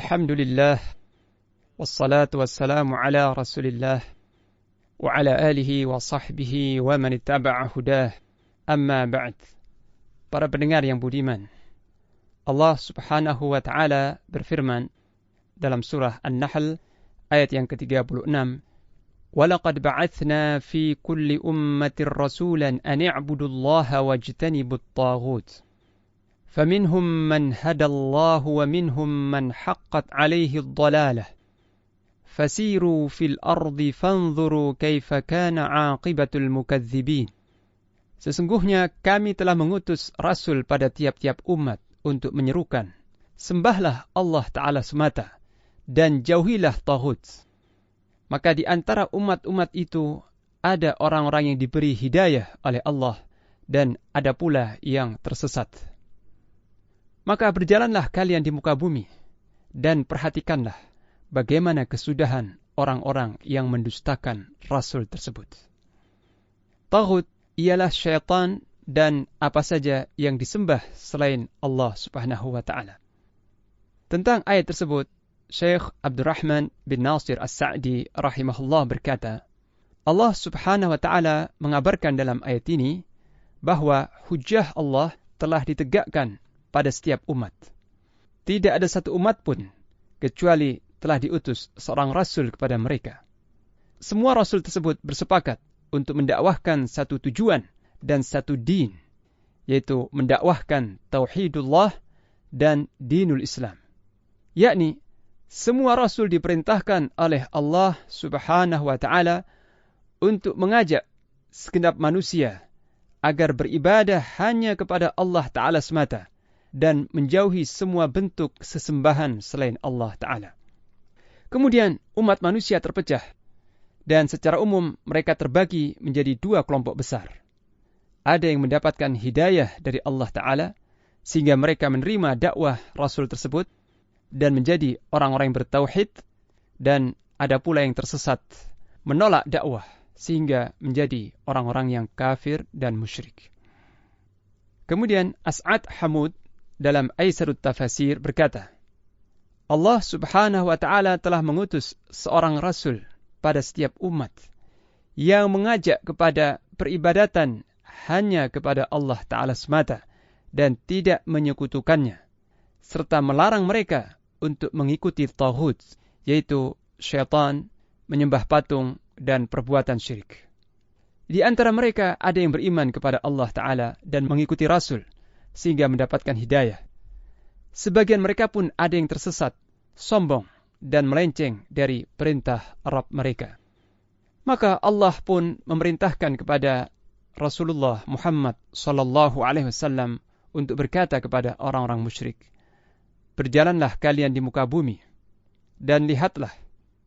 Alhamdulillah, wassalatu wassalamu ala rasulillah, wa ala alihi wa sahbihi wa man ittaba'a hudah, amma ba'd. Para pendengar yang budiman, Allah subhanahu wa ta'ala berfirman dalam surah An-Nahl ayat yang ke-36, وَلَقَدْ بَعَثْنَا فِي كُلِّ أُمَّةٍ رَسُولًا أَنِ اعْبُدُوا اللَّهَ وَاجْتَنِبُوا الطَّاغُوتَ فَمِنْهُمْ مَنْ هَدَى اللَّهُ وَمِنْهُمْ مَنْ حَقَّتْ عَلَيْهِ الضَّلَالَةُ فَسِيرُوا فِي الْأَرْضِ فَانظُرُوا كَيْفَ كَانَ عَاقِبَةُ الْمُكَذِّبِينَ. Sesungguhnya kami telah mengutus rasul pada tiap-tiap umat untuk menyerukan, sembahlah Allah Ta'ala semata dan jauhilah taghut. Maka di antara umat-umat itu ada orang-orang yang diberi hidayah oleh Allah dan ada pula yang tersesat. Maka berjalanlah kalian di muka bumi dan perhatikanlah bagaimana kesudahan orang-orang yang mendustakan rasul tersebut. Taghut ialah syaitan dan apa saja yang disembah selain Allah subhanahu wa ta'ala. Tentang ayat tersebut, Syekh Abdurrahman bin Nasir As-Sa'di rahimahullah berkata, Allah subhanahu wa ta'ala mengabarkan dalam ayat ini bahwa hujjah Allah telah ditegakkan pada setiap umat. Tidak ada satu umat pun kecuali telah diutus seorang rasul kepada mereka. Semua rasul tersebut bersepakat untuk mendakwahkan satu tujuan dan satu din, yaitu mendakwahkan tauhidullah dan dinul Islam. Yakni semua rasul diperintahkan oleh Allah subhanahu wa ta'ala untuk mengajak segenap manusia agar beribadah hanya kepada Allah Ta'ala semata dan menjauhi semua bentuk sesembahan selain Allah Ta'ala. Kemudian umat manusia terpecah dan secara umum mereka terbagi menjadi dua kelompok besar. Ada yang mendapatkan hidayah dari Allah Ta'ala sehingga mereka menerima dakwah Rasul tersebut dan menjadi orang-orang yang bertauhid, dan ada pula yang tersesat menolak dakwah sehingga menjadi orang-orang yang kafir dan musyrik. Kemudian As'ad Hamud dalam Aisarut Tafasir berkata, Allah subhanahu wa ta'ala telah mengutus seorang rasul pada setiap umat yang mengajak kepada peribadatan hanya kepada Allah Ta'ala semata dan tidak menyekutukannya, serta melarang mereka untuk mengikuti taghut, yaitu syaitan, menyembah patung, dan perbuatan syirik. Di antara mereka ada yang beriman kepada Allah Ta'ala dan mengikuti rasul sehingga mendapatkan hidayah. Sebagian mereka pun ada yang tersesat, sombong, dan melenceng dari perintah Rabb mereka. Maka Allah pun memerintahkan kepada Rasulullah Muhammad sallallahu alaihi wasallam untuk berkata kepada orang-orang musyrik, berjalanlah kalian di muka bumi dan lihatlah,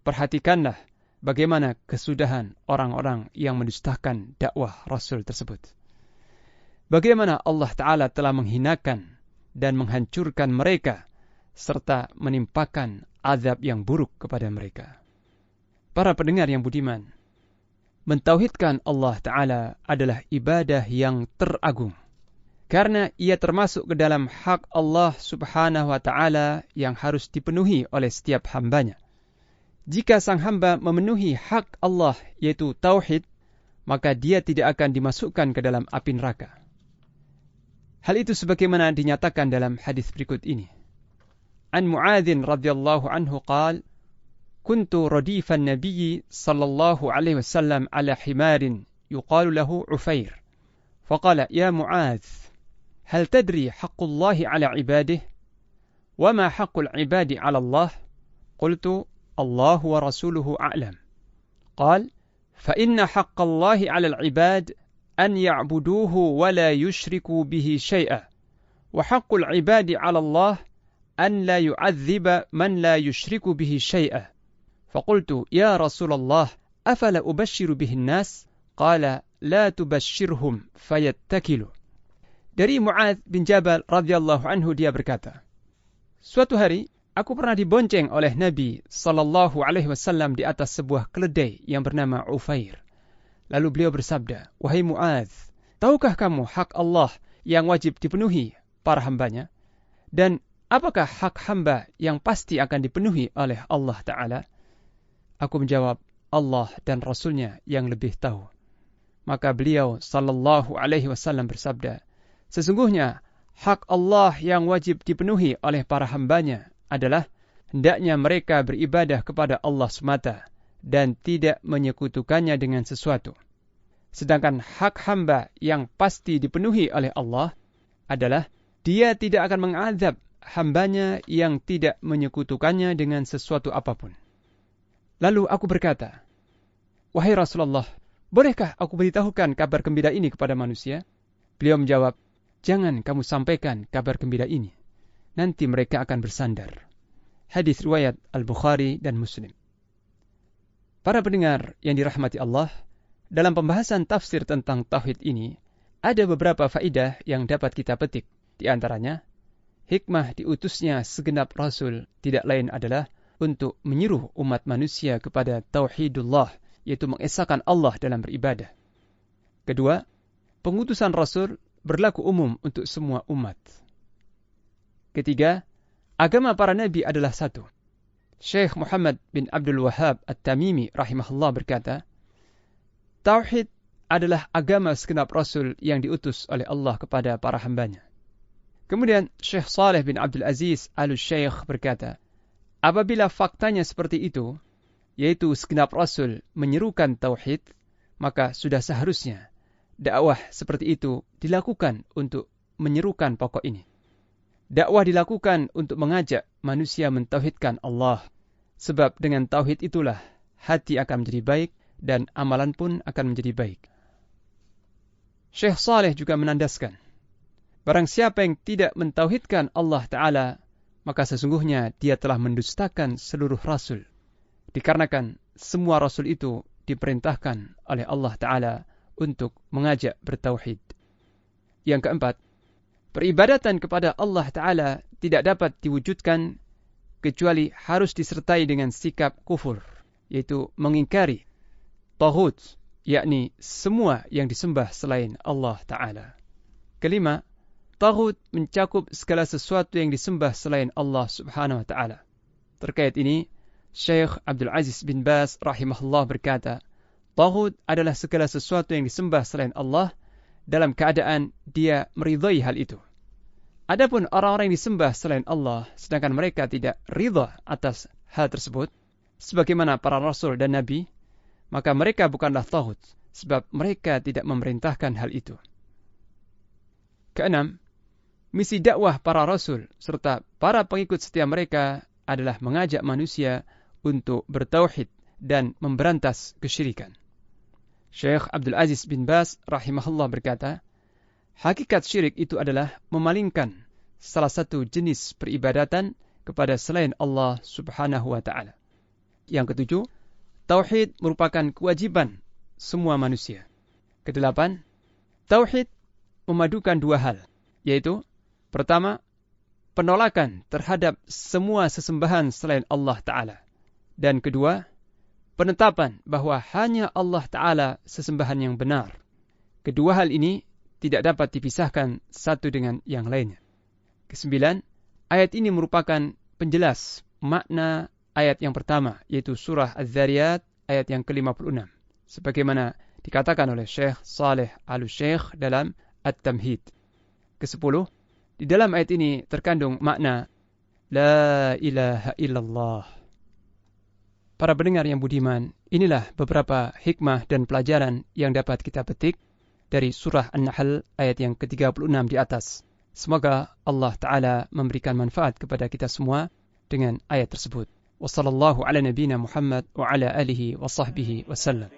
perhatikanlah bagaimana kesudahan orang-orang yang mendustakan dakwah Rasul tersebut. Bagaimana Allah Ta'ala telah menghinakan dan menghancurkan mereka serta menimpakan azab yang buruk kepada mereka. Para pendengar yang budiman, mentauhidkan Allah Ta'ala adalah ibadah yang teragung, karena ia termasuk ke dalam hak Allah Subhanahu wa Ta'ala yang harus dipenuhi oleh setiap hambanya. Jika sang hamba memenuhi hak Allah, yaitu tauhid, maka dia tidak akan dimasukkan ke dalam api neraka. Hal itu sebagaimana dinyatakan dalam hadis berikut ini. An Mu'adzin radhiyallahu anhu qala, kuntu radifan nabiyyi sallallahu alaihi wasallam ala himarin yuqalu lahu Ufair. Faqala, ya Mu'adz, hal tadri haqqullahi ala ibadihi? Wama haqqul ibadi ala Allah? Qultu, Allah wa rasuluhu a'lam. Qal, fa inna haqqallahi ala al-ibad أن يعبدوه ولا يشركوا به شيئا وحق العباد على الله أن لا يعذب من لا يشرك به شيئا فقلت يا رسول الله أفلا أبشر به الناس قال لا تبشرهم فيتكلوا. Dari Mu'adz bin Jabal radhiyallahu anhu dia berkata, suatu hari aku pernah dibonceng oleh Nabi sallallahu alaihi wasallam di atas sebuah keledai yang bernama Ufair. Lalu beliau bersabda, wahai Mu'adz, tahukah kamu hak Allah yang wajib dipenuhi para hambanya? Dan apakah hak hamba yang pasti akan dipenuhi oleh Allah Ta'ala? Aku menjawab, Allah dan Rasulnya yang lebih tahu. Maka beliau sallallahu alaihi wasallam bersabda, sesungguhnya hak Allah yang wajib dipenuhi oleh para hambanya adalah hendaknya mereka beribadah kepada Allah semata dan tidak menyekutukannya dengan sesuatu. Sedangkan hak hamba yang pasti dipenuhi oleh Allah adalah Dia tidak akan mengazab hambanya yang tidak menyekutukannya dengan sesuatu apapun. Lalu aku berkata, wahai Rasulullah, bolehkah aku beritahukan kabar gembira ini kepada manusia? Beliau menjawab, jangan kamu sampaikan kabar gembira ini. Nanti mereka akan bersandar. Hadis riwayat Al-Bukhari dan Muslim. Para pendengar yang dirahmati Allah, dalam pembahasan tafsir tentang tauhid ini, ada beberapa faidah yang dapat kita petik. Di antaranya, hikmah diutusnya segenap Rasul tidak lain adalah untuk menyeru umat manusia kepada tauhidullah, yaitu mengesahkan Allah dalam beribadah. Kedua, pengutusan Rasul berlaku umum untuk semua umat. Ketiga, agama para nabi adalah satu. Syekh Muhammad bin Abdul Wahhab At-Tamimi rahimahullah berkata, tauhid adalah agama segenap Rasul yang diutus oleh Allah kepada para hambanya. Kemudian Syekh Saleh bin Abdul Aziz Al-Syeikh berkata, apabila faktanya seperti itu, yaitu segenap Rasul menyerukan tauhid, maka sudah seharusnya dakwah seperti itu dilakukan untuk menyerukan pokok ini. Dakwah dilakukan untuk mengajak manusia mentauhidkan Allah, sebab dengan tauhid itulah hati akan menjadi baik dan amalan pun akan menjadi baik. Syekh Saleh juga menandaskan, barang siapa yang tidak mentauhidkan Allah Ta'ala, maka sesungguhnya dia telah mendustakan seluruh Rasul. Dikarenakan semua Rasul itu diperintahkan oleh Allah Ta'ala untuk mengajak bertauhid. Yang keempat, peribadatan kepada Allah Ta'ala tidak dapat diwujudkan kecuali harus disertai dengan sikap kufur, yaitu mengingkari taghut, yakni semua yang disembah selain Allah Ta'ala. Kelima, taghut mencakup segala sesuatu yang disembah selain Allah Subhanahu wa Ta'ala. Terkait ini, Syekh Abdul Aziz bin Baz rahimahullah berkata, taghut adalah segala sesuatu yang disembah selain Allah dalam keadaan dia meridhai hal itu. Adapun orang-orang yang disembah selain Allah, sedangkan mereka tidak ridha atas hal tersebut, sebagaimana para Rasul dan Nabi, maka mereka bukanlah taghut, sebab mereka tidak memerintahkan hal itu. Keenam, misi dakwah para Rasul serta para pengikut setia mereka adalah mengajak manusia untuk bertauhid dan memberantas kesyirikan. Syekh Abdul Aziz bin Baz rahimahullah berkata, hakikat syirik itu adalah memalingkan salah satu jenis peribadatan kepada selain Allah Subhanahu wa Ta'ala. Yang ketujuh, tauhid merupakan kewajiban semua manusia. Kedelapan, tauhid memadukan dua hal, yaitu pertama, penolakan terhadap semua sesembahan selain Allah Ta'ala. Dan kedua, penetapan bahwa hanya Allah Ta'ala sesembahan yang benar. Kedua hal ini tidak dapat dipisahkan satu dengan yang lainnya. Kesembilan, ayat ini merupakan penjelas makna ayat yang pertama, yaitu surah Az-Zariyat ayat yang ke-56. Sebagaimana dikatakan oleh Syekh Saleh Al-Syeikh dalam At-Tamhid. Kesepuluh, di dalam ayat ini terkandung makna La ilaha illallah. Para pendengar yang budiman, inilah beberapa hikmah dan pelajaran yang dapat kita petik dari surah An-Nahl ayat yang ke-36 di atas. Semoga Allah Ta'ala memberikan manfaat kepada kita semua dengan ayat tersebut. Wassallallahu ala nabiyina Muhammad wa ala alihi wa sahbihi wa sallam.